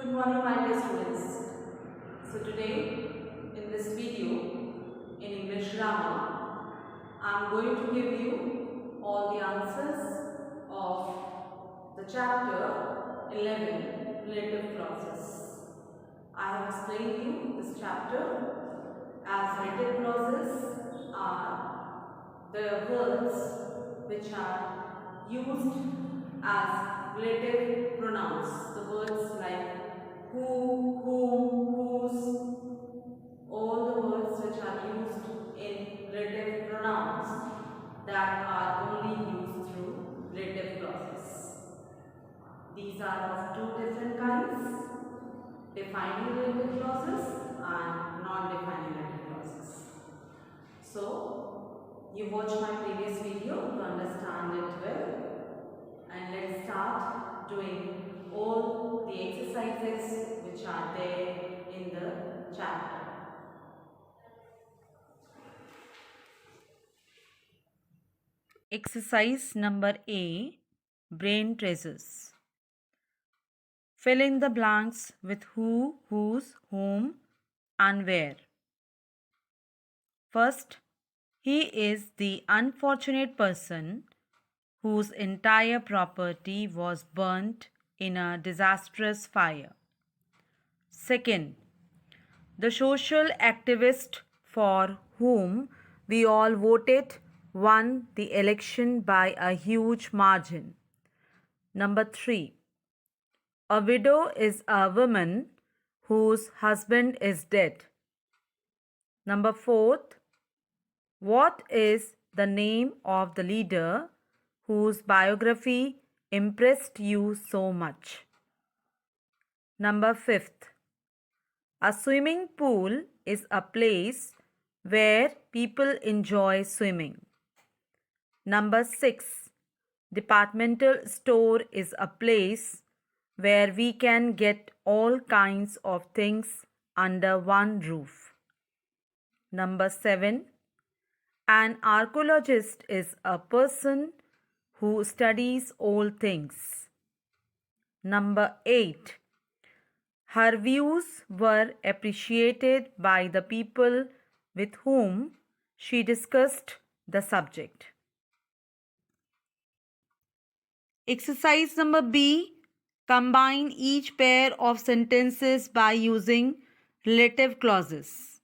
Good morning, my dear students. So today in this video in English grammar, I am going to give you all the answers of the chapter 11 relative clauses. I have explained you this chapter as relative clauses are the words which are used as relative pronouns. The words like who, whom, whose, all the words which are used in relative pronouns that are only used through relative clauses. These are of two different kinds: defining relative clauses and non-defining relative clauses. So, you watch my previous video to understand it well, and let's start doing all the exercises which are there in the chapter. Exercise number A, brain treasures. Fill in the blanks with who, whose, whom and where. First, he is the unfortunate person whose entire property was burnt in a disastrous fire. Second, the social activist for whom we all voted won the election by a huge margin. Number 3, a widow is a woman whose husband is dead. Number 4, what is the name of the leader whose biography impressed you so much? Number 5, a swimming pool is a place where people enjoy swimming. Number 6, departmental store is a place where we can get all kinds of things under one roof. Number 7, an archaeologist is a person who studies old things. Number 8, her views were appreciated by the people with whom she discussed the subject. Exercise number B, combine each pair of sentences by using relative clauses.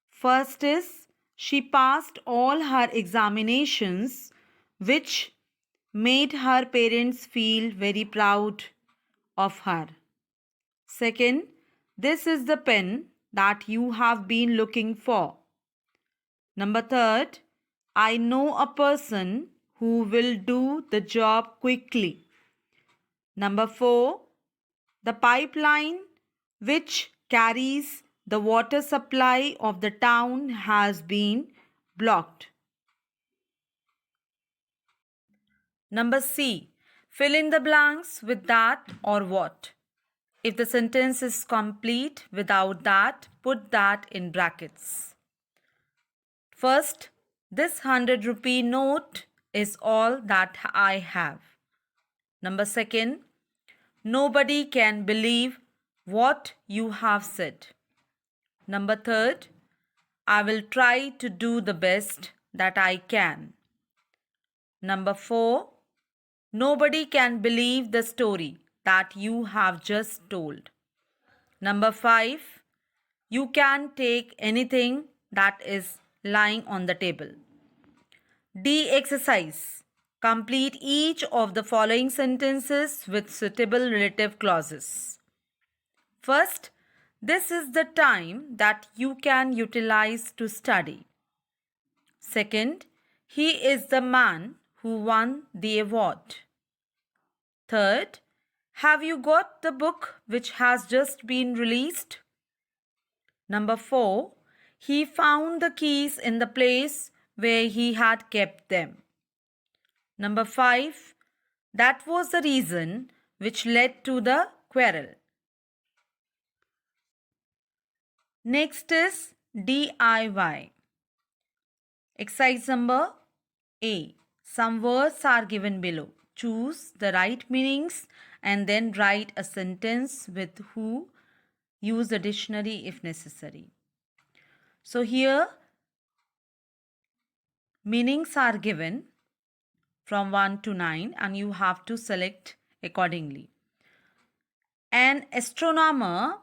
First is, she passed all her examinations, which made her parents feel very proud of her. Second, this is the pen that you have been looking for. Number 3, I know a person who will do the job quickly. Number 4, the pipeline which carries the water supply of the town has been blocked. Number C, fill in the blanks with that or what. If the sentence is complete without that, put that in brackets. First, this 100-rupee note is all that I have. Number 2, nobody can believe what you have said. Number 3, I will try to do the best that I can. Number 4, nobody can believe the story that you have just told. Number 5, you can take anything that is lying on the table. D exercise. Complete each of the following sentences with suitable relative clauses. First, this is the time that you can utilize to study. Second, he is the man who won the award. Third, have you got the book which has just been released? Number 4, he found the keys in the place where he had kept them. Number 5, that was the reason which led to the quarrel. Next is DIY. Exercise number A. Some words are given below. choose the right meanings and then write a sentence with who. Use the dictionary if necessary. So here meanings are given from 1 to 9 and you have to select accordingly. An astronomer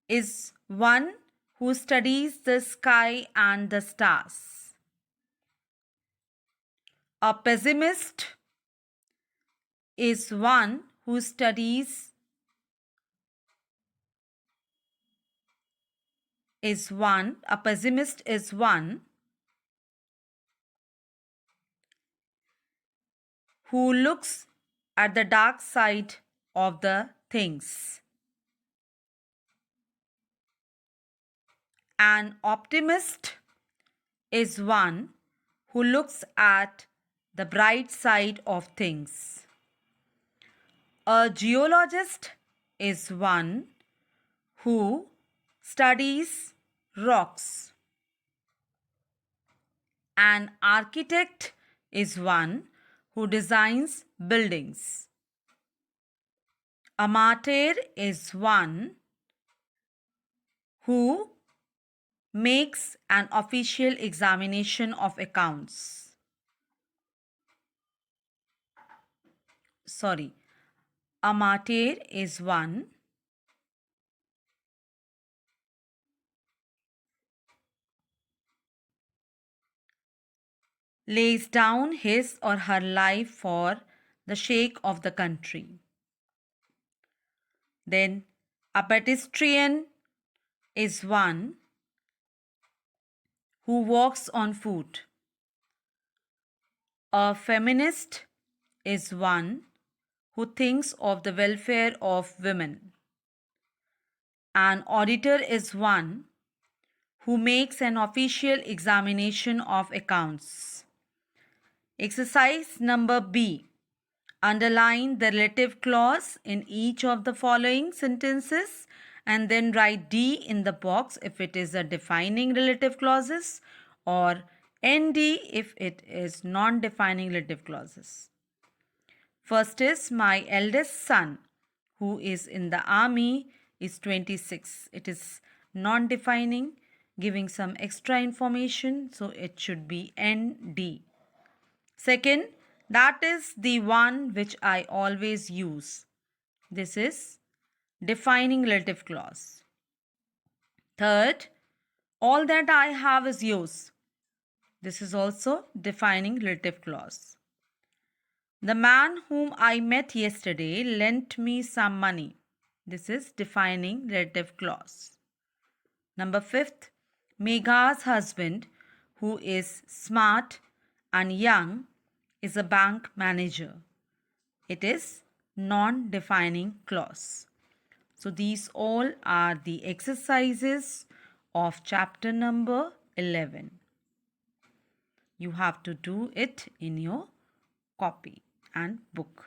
is one who studies the sky and the stars. A pessimist is one who studies a pessimist is one who looks at the dark side of the things. An optimist is one who looks at the bright side of things. A geologist is one who studies rocks. An architect is one who designs buildings. A martyr is one who makes an official examination of accounts. A martyr is one lays down his or her life for the sake of the country. Then a pedestrian is one who walks on foot. A feminist is one who thinks of the welfare of women. An auditor is one who makes an official examination of accounts. Exercise number B. Underline the relative clause in each of the following sentences and then write D in the box if it is a defining relative clauses or ND if it is non-defining relative clauses. First is my eldest son who is in the army is 26. It is non-defining, giving some extra information, so it should be ND. Second, that is the one which I always use. This is defining relative clause. Third, all that I have is yours. This is also defining relative clause. The man whom I met yesterday lent me some money. This is defining relative clause. Number 5th, Megha's husband, who is smart and young, is a bank manager. It is non-defining clause. So these all are the exercises of chapter number 11. You have to do it in your copy and book.